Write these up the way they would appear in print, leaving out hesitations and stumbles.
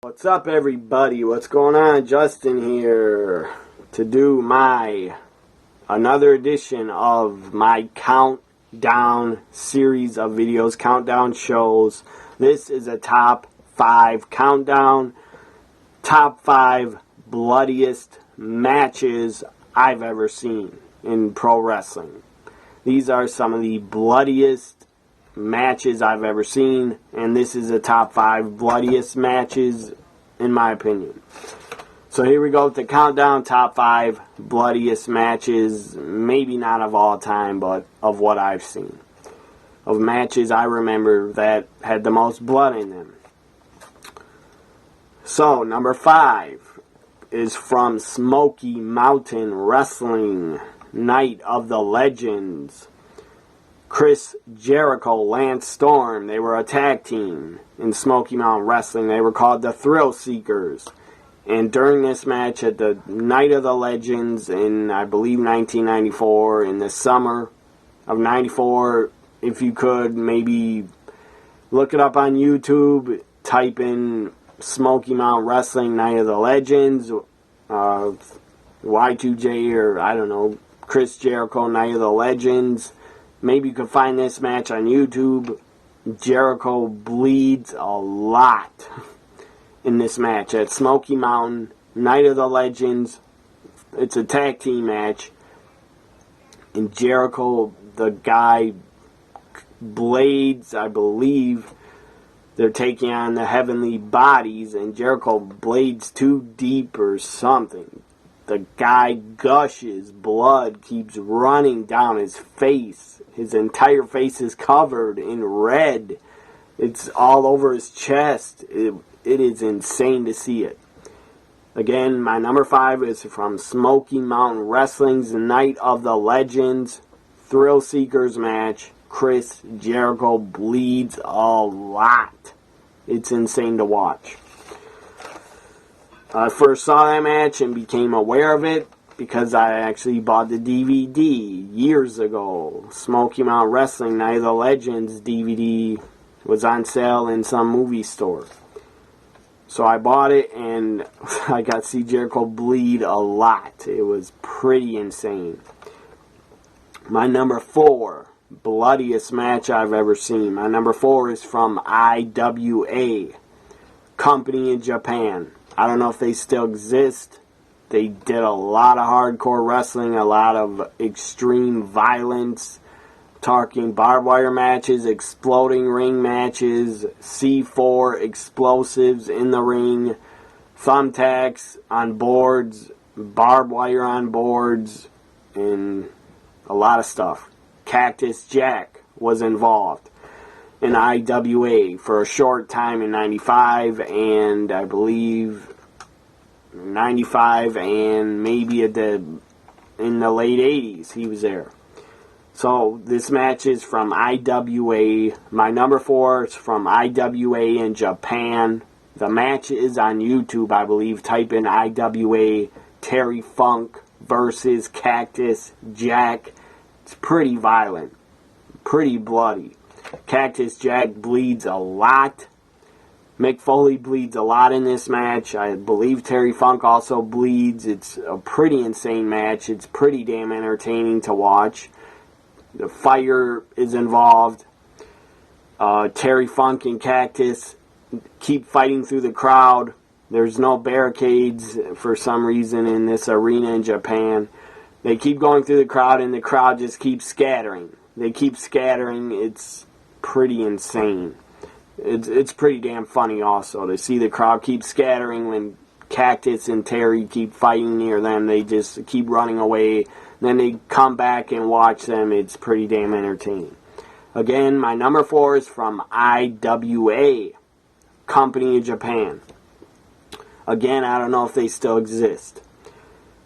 What's up, everybody? What's going on? Justin here to do another edition of my Countdown series of videos, Countdown shows. This is a top 5 countdown, top 5 bloodiest matches I've ever seen in pro wrestling. These are some of the bloodiest matches I've ever seen, and this is a top 5 bloodiest matches in my opinion. So here we go with the countdown, top 5 bloodiest matches, maybe not of all time, but of what I've seen. Of matches I remember that had the most blood in them. So, number 5 is from Smoky Mountain Wrestling, Night of the Legends. Chris Jericho, Lance Storm, they were a tag team in Smoky Mountain Wrestling. They were called the Thrill Seekers. And during this match at the Night of the Legends in, I believe, 1994, in the summer of 94, if you could, maybe look it up on YouTube, type in Smoky Mountain Wrestling Night of the Legends, Y2J, or I don't know, Chris Jericho Night of the Legends. Maybe you can find this match on YouTube. Jericho bleeds a lot in this match at Smoky Mountain, Night of the Legends. It's a tag team match. And Jericho, the guy, blades, I believe, they're taking on the Heavenly Bodies, and Jericho blades too deep or something. The guy gushes, blood keeps running down his face. His entire face is covered in red. It's all over his chest. It is insane to see it. Again, my number 5 is from Smoky Mountain Wrestling's Night of the Legends Thrill Seekers match. Chris Jericho bleeds a lot. It's insane to watch. I first saw that match and became aware of it because I actually bought the DVD years ago. Smoky Mountain Wrestling Night of the Legends DVD was on sale in some movie store. So I bought it and I got to see Jericho bleed a lot. It was pretty insane. My number 4, bloodiest match I've ever seen. My number 4 is from IWA, company in Japan. I don't know if they still exist. They did a lot of hardcore wrestling, a lot of extreme violence, talking barbed wire matches, exploding ring matches, C4 explosives in the ring, thumbtacks on boards, barbed wire on boards, and a lot of stuff. Cactus Jack was involved in IWA for a short time in 95, and I believe 95 and maybe in the late 80s he was there. So this match is from IWA. My number 4 is from IWA in Japan. The match is on YouTube, I believe. Type in IWA Terry Funk versus Cactus Jack. It's pretty violent, pretty bloody. Cactus Jack bleeds a lot. Mick Foley bleeds a lot in this match. I believe Terry Funk also bleeds. It's a pretty insane match. It's pretty damn entertaining to watch. The fire is involved. Terry Funk and Cactus keep fighting through the crowd. There's no barricades for some reason in this arena in Japan. They keep going through the crowd and the crowd just keeps scattering. They keep scattering. It's pretty insane. It's pretty damn funny also to see the crowd keep scattering when Cactus and Terry keep fighting near them. They just keep running away. Then they come back and watch them. It's pretty damn entertaining. Again, my number 4 is from IWA, company in Japan. Again, I don't know if they still exist.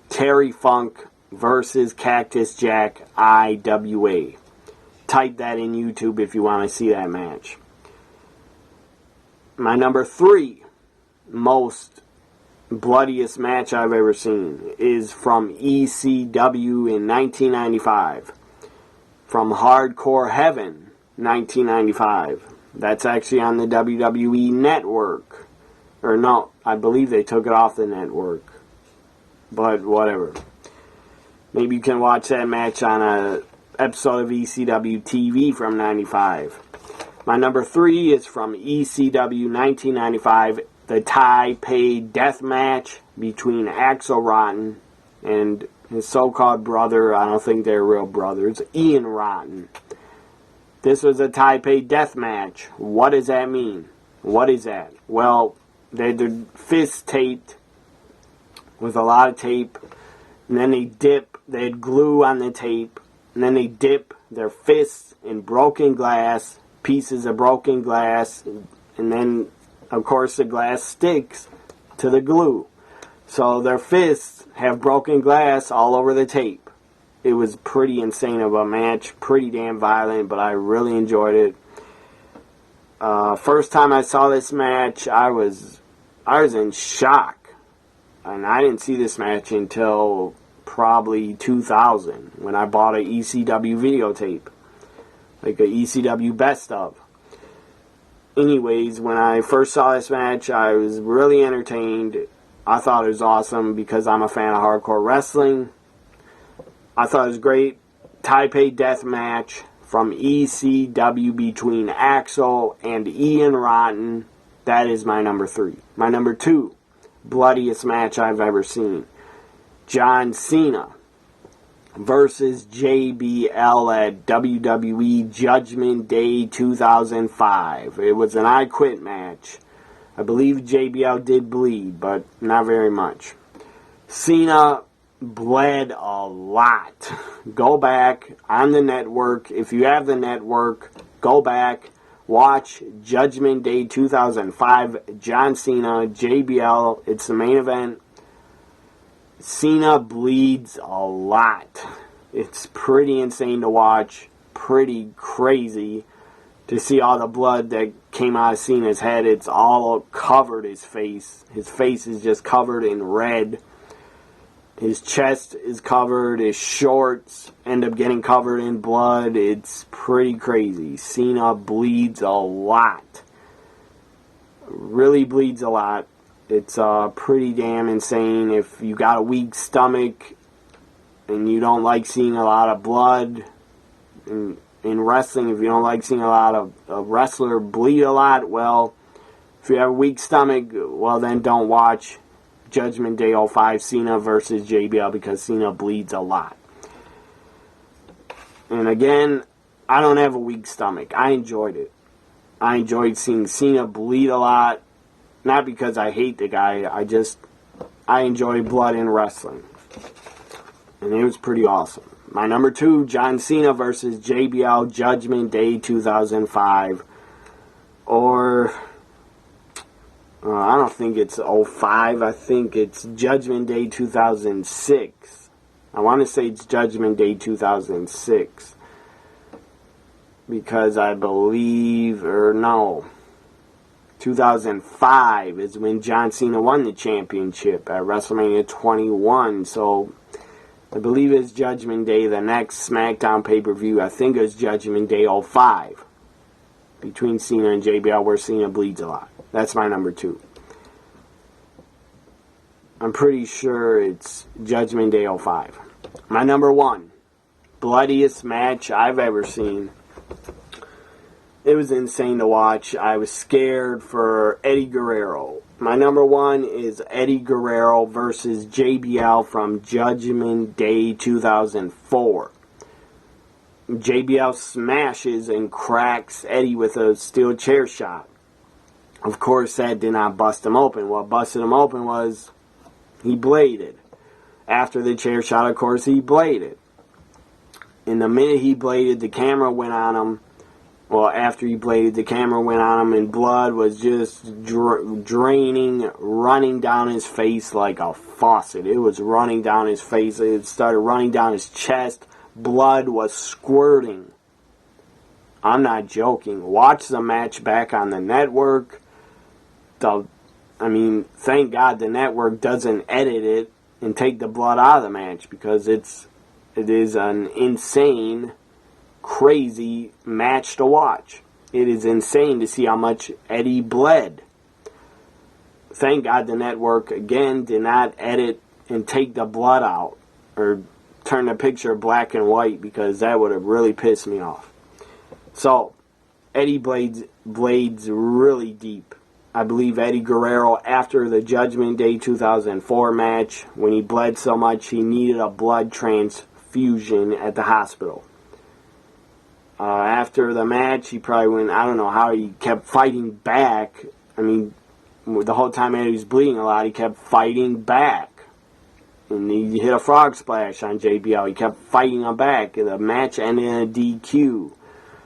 Terry Funk versus Cactus Jack, IWA. Type that in YouTube if you want to see that match. My number 3 most bloodiest match I've ever seen is from ECW in 1995. From Hardcore Heaven, 1995. That's actually on the WWE Network. Or no, I believe they took it off the network. But whatever. Maybe you can watch that match on a episode of ECW TV from 95. My number 3 is from ECW 1995, the Taipei Death Match between Axel Rotten and his so-called brother. I don't think they're real brothers, Ian Rotten. This was a Taipei Death Match. What does that mean? What is that? Well, they had their fists taped with a lot of tape, and then they had glue on the tape, and then they dip their fists in broken glass, pieces of broken glass, and then, of course, the glass sticks to the glue. So their fists have broken glass all over the tape. It was pretty insane of a match, pretty damn violent, but I really enjoyed it. First time I saw this match, I was in shock. And I didn't see this match until probably 2000, when I bought an ECW videotape. Like a ECW best of. Anyways, when I first saw this match, I was really entertained. I thought it was awesome because I'm a fan of hardcore wrestling. I thought it was great. Taipei Death Match from ECW between Axel and Ian Rotten. That is my number 3. My number 2, bloodiest match I've ever seen. John Cena versus JBL at WWE Judgment Day 2005. It was an I Quit match. I believe JBL did bleed, but not very much. Cena bled a lot. Go back on the network. If you have the network, go back. Watch Judgment Day 2005. John Cena, JBL. It's the main event. Cena bleeds a lot. It's pretty insane to watch. Pretty crazy to see all the blood that came out of Cena's head. It's all covered his face. His face is just covered in red. His chest is covered. His shorts end up getting covered in blood. It's pretty crazy. Cena bleeds a lot. Really bleeds a lot. It's pretty damn insane. If you got a weak stomach and you don't like seeing a lot of blood in wrestling, if you don't like seeing a lot of a wrestler bleed a lot, well, if you have a weak stomach, well, then don't watch Judgment Day 05 Cena versus JBL because Cena bleeds a lot. And again, I don't have a weak stomach. I enjoyed it. I enjoyed seeing Cena bleed a lot. Not because I hate the guy, I enjoy blood in wrestling. And it was pretty awesome. My number 2, John Cena versus JBL Judgment Day 2005. Or, I don't think it's 05, I think it's Judgment Day 2006. I want to say it's Judgment Day 2006. Because I believe, 2005 is when John Cena won the championship at WrestleMania 21. So I believe it's Judgment Day, the next SmackDown pay-per-view. I think it's Judgment Day 05 between Cena and JBL, where Cena bleeds a lot. That's my number 2. I'm pretty sure it's Judgment Day 05. My number 1, bloodiest match I've ever seen. It was insane to watch. I was scared for Eddie Guerrero. My number 1 is Eddie Guerrero versus JBL from Judgment Day 2004. JBL smashes and cracks Eddie with a steel chair shot. Of course, that did not bust him open. What busted him open was he bladed. After the chair shot, of course, he bladed. In the minute he bladed, the camera went on him. Well, after he bladed, the camera went on him, and blood was just draining, running down his face like a faucet. It was running down his face. It started running down his chest. Blood was squirting. I'm not joking. Watch the match back on the network. Thank God the network doesn't edit it and take the blood out of the match, because it is an insane, crazy match to watch. It is insane to see how much Eddie bled. thank God the network, again, did not edit and take the blood out or turn the picture black and white, because that would have really pissed me off. So, Eddie blades really deep. I believe Eddie Guerrero, after the Judgment Day 2004 match, when he bled so much he needed a blood transfusion at the hospital. After the match, he probably went, I don't know how he kept fighting back. I mean, the whole time Eddie was bleeding a lot, he kept fighting back. And he hit a frog splash on JBL. He kept fighting him back. The match ended in a DQ,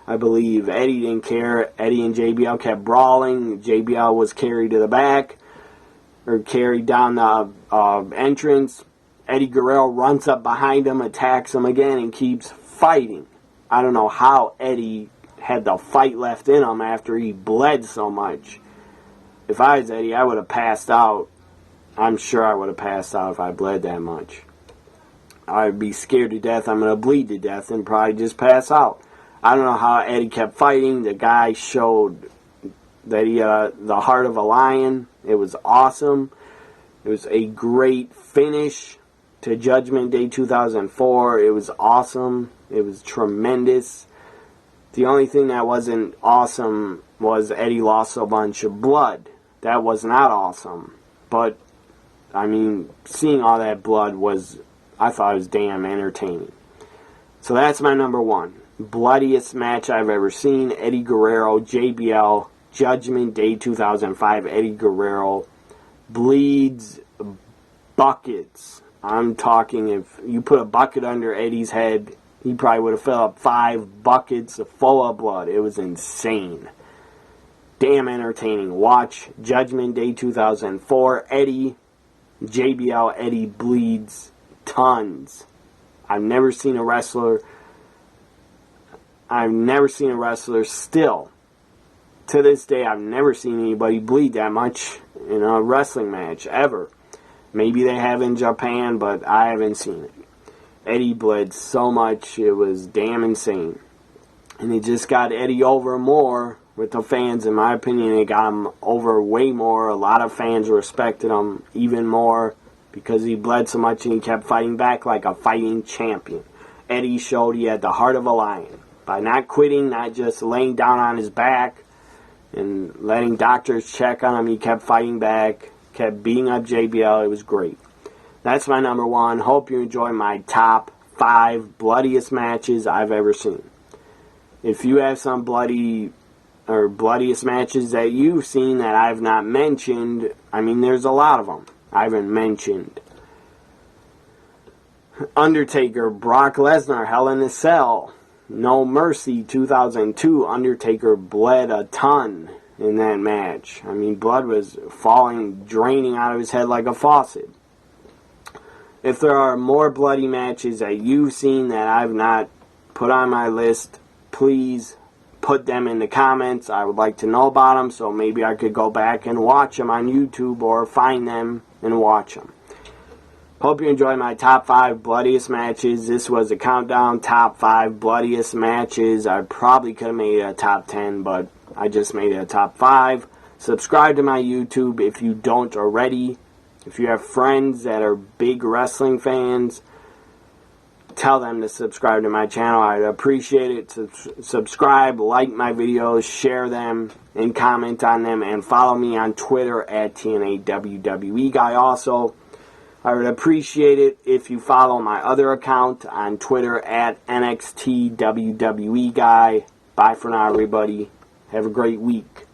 I believe. Eddie didn't care. Eddie and JBL kept brawling. JBL was carried to the back, or carried down the entrance. Eddie Guerrero runs up behind him, attacks him again, and keeps fighting. I don't know how Eddie had the fight left in him after he bled so much. If I was Eddie, I would have passed out. I'm sure I would have passed out if I bled that much. I'd be scared to death I'm going to bleed to death and probably just pass out. I don't know how Eddie kept fighting. The guy showed that he had the heart of a lion. It was awesome. It was a great finish to Judgment Day 2004. It was awesome. It was tremendous. The only thing that wasn't awesome was Eddie lost a bunch of blood. That was not awesome. But, I mean, seeing all that blood was, I thought it was damn entertaining. So that's my number one. Bloodiest match I've ever seen. Eddie Guerrero, JBL, Judgment Day 2005. Eddie Guerrero bleeds buckets. I'm talking, if you put a bucket under Eddie's head, he probably would have filled up 5 buckets full of blood. It was insane. Damn entertaining. Watch Judgment Day 2004. Eddie, JBL, Eddie bleeds tons. I've never seen a wrestler still. To this day, I've never seen anybody bleed that much in a wrestling match, ever. Maybe they have in Japan, but I haven't seen it. Eddie bled so much, it was damn insane. And it just got Eddie over more with the fans. In my opinion, it got him over way more. A lot of fans respected him even more because he bled so much and he kept fighting back like a fighting champion. Eddie showed he had the heart of a lion. By not quitting, not just laying down on his back and letting doctors check on him, he kept fighting back, kept beating up JBL. It was great. That's my number one. Hope you enjoy my top 5 bloodiest matches I've ever seen. If you have some bloodiest matches that you've seen that I've not mentioned, I mean, there's a lot of them I haven't mentioned. Undertaker, Brock Lesnar, Hell in a Cell. No Mercy 2002. Undertaker bled a ton in that match. I mean, blood was falling, draining out of his head like a faucet. If there are more bloody matches that you've seen that I've not put on my list, please put them in the comments. I would like to know about them, so maybe I could go back and watch them on YouTube or find them and watch them. Hope you enjoyed my top 5 bloodiest matches. This was a countdown, top 5 bloodiest matches. I probably could have made it a top 10, but I just made it a top 5. Subscribe to my YouTube if you don't already. If you have friends that are big wrestling fans, tell them to subscribe to my channel. I'd appreciate it. Subscribe, like my videos, share them, and comment on them. And follow me on Twitter at TNAWWE Guy also. I would appreciate it if you follow my other account on Twitter at NXTWWE Guy. Bye for now, everybody. Have a great week.